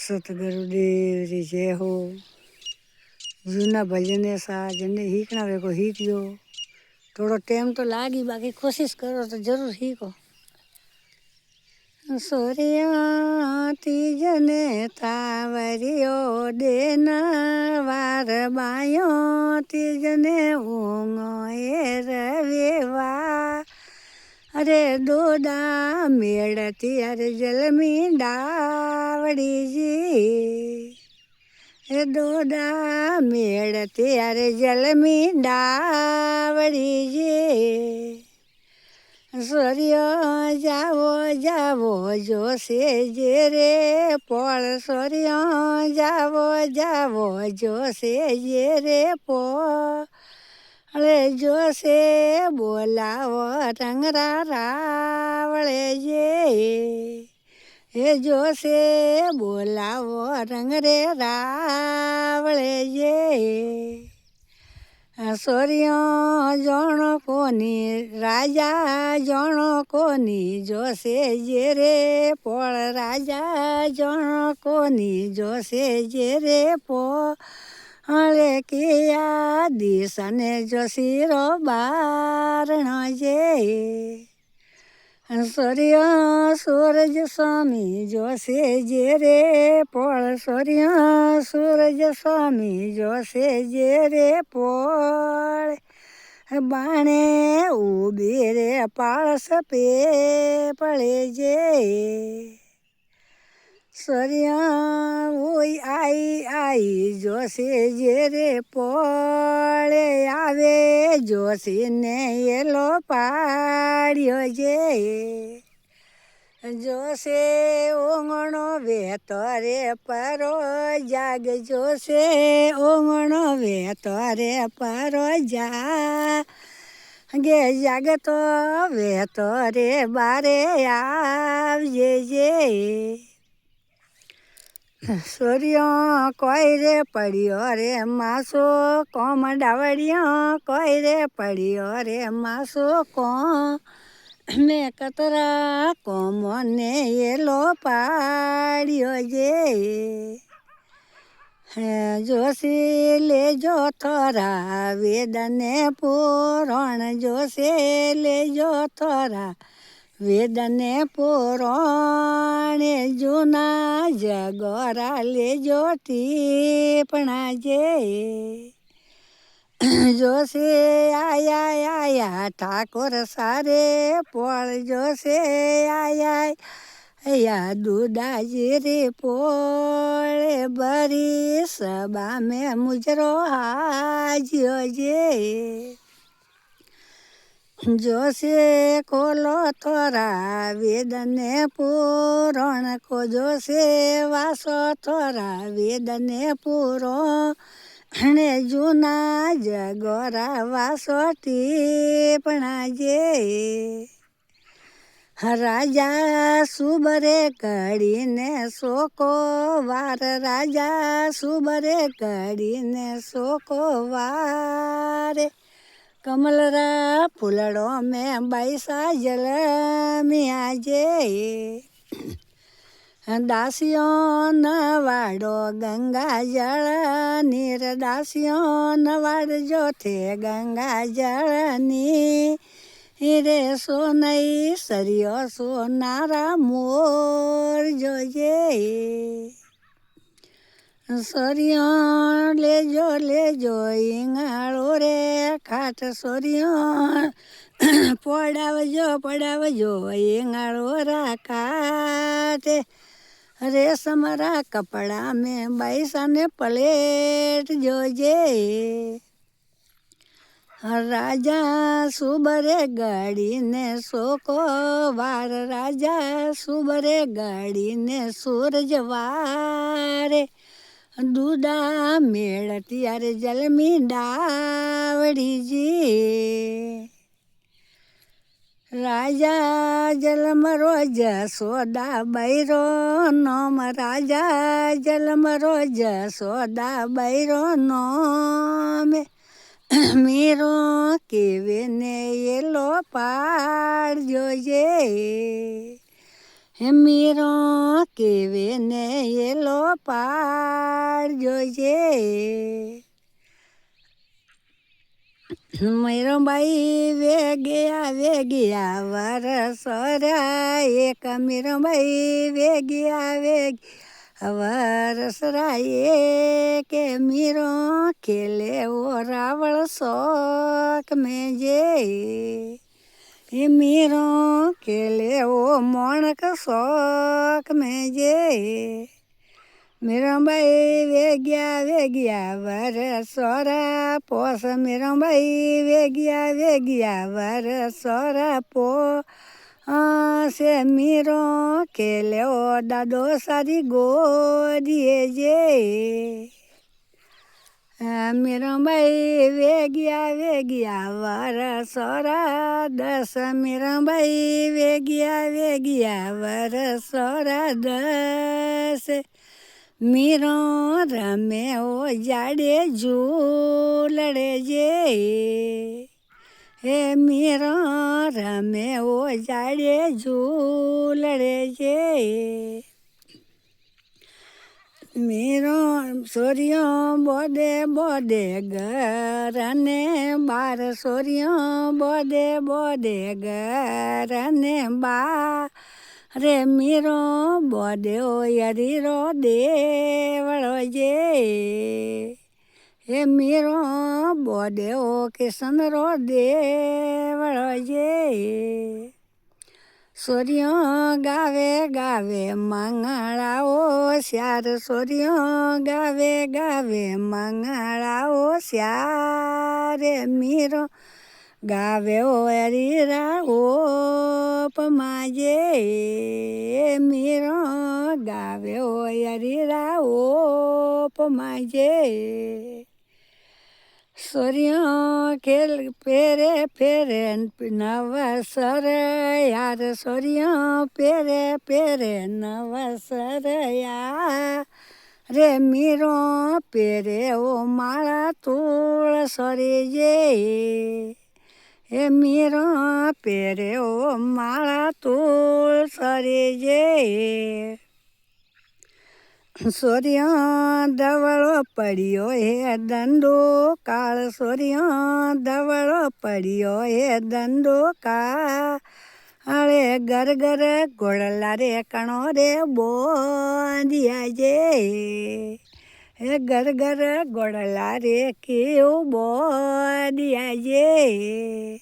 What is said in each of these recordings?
સતગુરુદેવ રી જય હો. જૂના ભજને સા જેને હીકણા વેકો હીકજો. થોડો ટાઈમ તો લાગી, બાકી કોશિશ કરો તો જરૂર હીકો. સોરિયા તીજને તાવરિયો દેના વાર બાયો તીજને ઊંઘો એ રવિવા. અરે દોડા મેળતી અરે જલમી ડાવડીજી. એ દોડા મેળતી અરે જલમી ડાવડીજી. સૂર્ય જાવો જાવો જોશે જે રે પોળ. સૂર્ય જાવો જાવો જોશે જે રે પોળ. અરે જોશે બોલાવો રંગરા રાવળે જે. એ જોશે બોલાવો રંગ રે રાવળે જે. સૂર્ય જોણો કોની રાજા જોણો કોની જોશે જે રે પોળ. રાજા જોણો કોની જોશે જે રે પોળ. અરે કિયા દિશાને જોશી રો બારણો જે. સૂર્ય સૂરજ સ્વામી જોશે જે રે પોળ. સૂર્ય સૂરજ સ્વામી જોશે જે રે પોળ. બાણે ઉભી રે પાળસ પે પડે જે. સૂર્ય ઓય આઈ જોશે જે રે પોળે. આવે જોશીને એલો પાડ્યો જે. જોશે ઓંગણો વેતો રે પરો જાગ. જોશે ઓંગણો વેતો રે પરો જા. ગે જાગતો વેતો રે બારે આવજે જે. સૂર્ય કોઈ રે પડ્યો રે માસો કોમ ડાવડિયો. કોઈ રે પડ્યો રે માસો કોમ. મેં કતરા કોમને એલો પાડ્યો જે. જોશી લેજો થોરા વેદને પુરાણ. જોશે લેજો થોરા વેદને પુરાણ. જૂના જગોરા લેજો ટીપણા જે. જોશે આયા ઠાકોર સારે પોળ. જોશે આયા દુદાજી રે પોળે. બરી સબા મેં મુજરો હાજ્યો જે. જોશે ખોલો થોરા વેદને પુરાણ. કો જોશે વાસો થોરા વેદને પુરાણ. ને જૂના જગોરા વાસો ટીપણા જે. રાજા સુબરે કડીને સોકો વાર. રાજા સુબરે કડીને સોકો વાર. કમલરા ફૂલડો મેં બૈસા જલમિયા જે. દાસિયો નવાડો ગંગા જળ નીર. દાસિયો નવાડજો થે ગંગા જળની રે. સોનઈ સરિયો સોનારા મોર જોજે. સૂર્ય લેજો લેજો ઈંગાળો રે ખાટ. સૂર્ય પડાવજો ઈંગાળો રા ખાટ. રેશમરા કપડા મેં બૈસાને પ્લેટ જોજે. રાજા સુબરે ગાડીને સોકો વાર. રાજા સુબરે ગાડીને સૂરજ વારે. દૂધા મેળતી અરે જલમી ડાવડીજી. રાજા જલમરો જસોદા બૈરો નોમ. રાજા જલમરો જસોદા બૈરો નોમ. મીરો કેવે ને એલો પાડજો જે. હે મીરો કેવે ને એલો પાડજો છે મીરાબાઈ વેગ્યા વરસરા એક મીરાબાઈ વેગ્યા વરસરા કે મીરો ખેલે ઓ રાવળ શોખ મેં જે એ મીરો ખેલે ઓ મોણક શોખ મેં જે મીરાબાઈ વેગ્યા વરસરા પોસ મીરાબાઈ વેગ્યા વરસરા પો સે મીરો ખેલે ઓ દાદો સારી ગોરીએ જે મીરાબાઈ વેગ્યા વરસરા દસ મીરાબાઈ વેગ્યા વરસરા દસ મીરો રમે ઓ જાડે ઝૂલડે જે હે મીરો રમે ઓ જાડે ઝૂલડે જે મીરો સોરિયો બોડે ઘર અને બાર સોરિયો બોડે ઘર અને બા રે મીરો બોડે ઓ યરીરો દેવળો જે હે મીરો બોડે ઓ કિશનરો દેવળો જે સોરિયો ગાવે મંગળાઓ શ્યાર સોરિયો ગાવે મંગળાઓ શ્યારે મીરો ગાવે ઓ હરીરા ઓ પમાજે મીરો ગાવે ઓ હરીરા ઓ પમાજે સોરિયો ખેલ ફેરે નવસર યાર સોરિયો ફેરે નવસર યાર રે મીરો પેરે ઓ માળા તુળ સરી જે હે મીરો પેરે ઓ માળા તુળ સરી જે સોરિયો ધવળો પડ્યો હે દંડો કાળ સોરિયો ધવળો પડ્યો હે દંડો કાળે ગર ગોળલા રે કણો રે બોંધિયા જે હે ગર ગોળલા રે કેવું બોંધિયા જે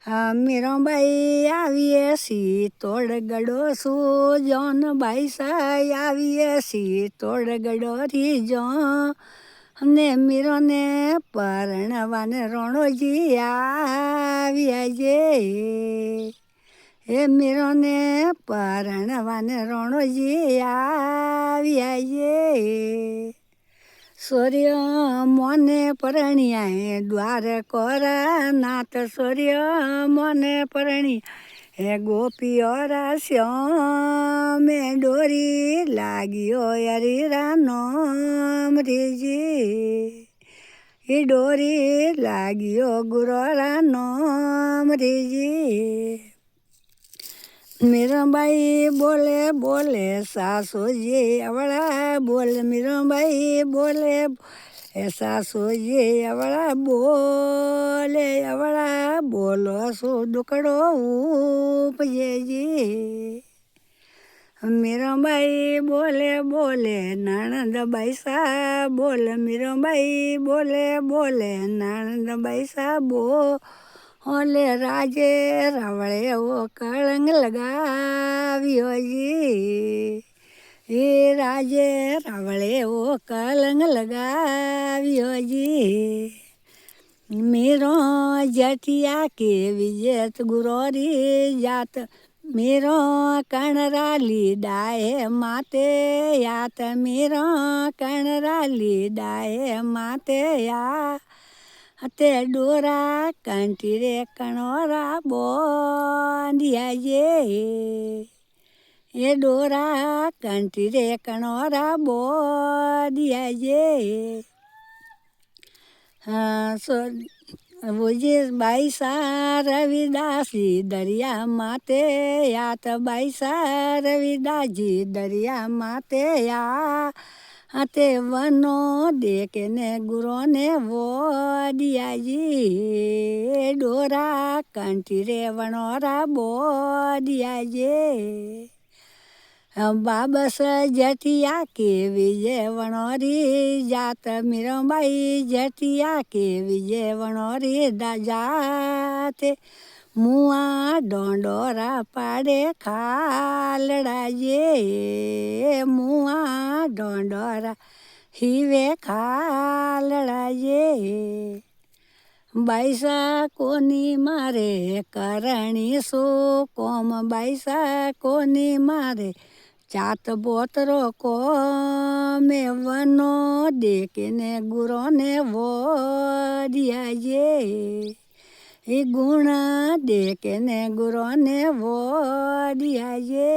મીરાબાઈ આવીએ સીતોડ ગડો સુજોન બાઈ સાઈ આવીએ સીતોડ ગડો રીજો અને મીરોને પરણવાને રણોજી આવ્યા જે હે મીરોને પરણવાને રણોજી આવ્યા જે સૂર્ય મને પરણ્યા દ્વાર કોરા નાથ સૂર્ય મને પરણ્યા હે ગોપીઓરા શ્યામે ડોરી લાગ્યો હરીરાનો અમરીજી એ ડોરી લાગ્યો ગુરોરાનો અમરીજી મીરાબાઈ બોલે સાસુજી અવળા બોલે મીરાબાઈ બોલે સાસુજી અવળા બોલે અવળા બોલો શું દુકડો ઉપજેજી મીરાબાઈ બોલે નણંદબાઈ સા બોલે મીરાબાઈ બોલે નણંદબાઈ સા ઓલે રાજે રાવળે ઓ કળંગ લગાવ્યો જી એ રાજે રાવળે ઓ કળંગ લગાવ્યો જી મીરો જટિયા કે વિજેત ગુરોરી જાત મીરો કણરાલી ડાય માતે યાત મીરો કણરાલી ડાય માતે યા તે ડોરા કંઠી રે કણોરા બોંધિયા જે એ ડોરા કંઠી રે કણોરા બોંધિયા જે બોજે બાઈસા રવિદાસી દરિયા માતે યાત બાઈસા રવિદાસજી દરિયા માતે યા હાતે વનો દેકે ને ગુરોને વોડિયાજી ડોરા કંઠી રે વણોરા બોડિયાજે બાબસ જટિયા કે વિજય વણોરી જાત મીરાબાઈ જટિયા કે વિજય વણોરી જાતે મુઆ ડોંડોરા પાડે ખાલડાજે મુઆ ડોંડોરા હીવે ખાલડાજે બાઈસા કોની મારે કરણી સો કોમ બાઈસા કોની મારે ચાત બોતરો કો મે વનો દેખને ગુરોને વોડિયાજે એ ગુણ દેખને ગુરોને વોડિયાજે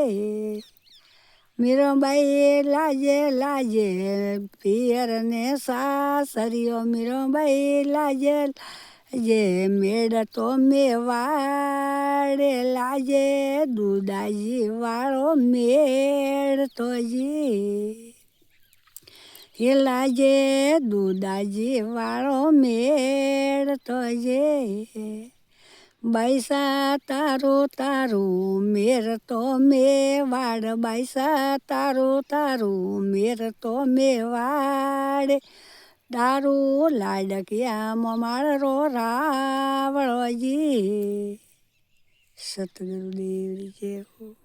મીરાબાઈ લાજે લાજે પિયરને સાસરિયો મીરાબાઈ લાજે જે મેળ તો મેવાડે લાજે દુદાજી વાળો મેળ તો જી હે લાજે દુદાજી વાળો મેળ તો જે બાઈસા તારું તારું મેર તો મેવાડ બાઈસા તારું તારું મેર તો મેવાડ દારૂ લાડકિયા મારો રાવળોજી સતગુરુદેવ જય હો.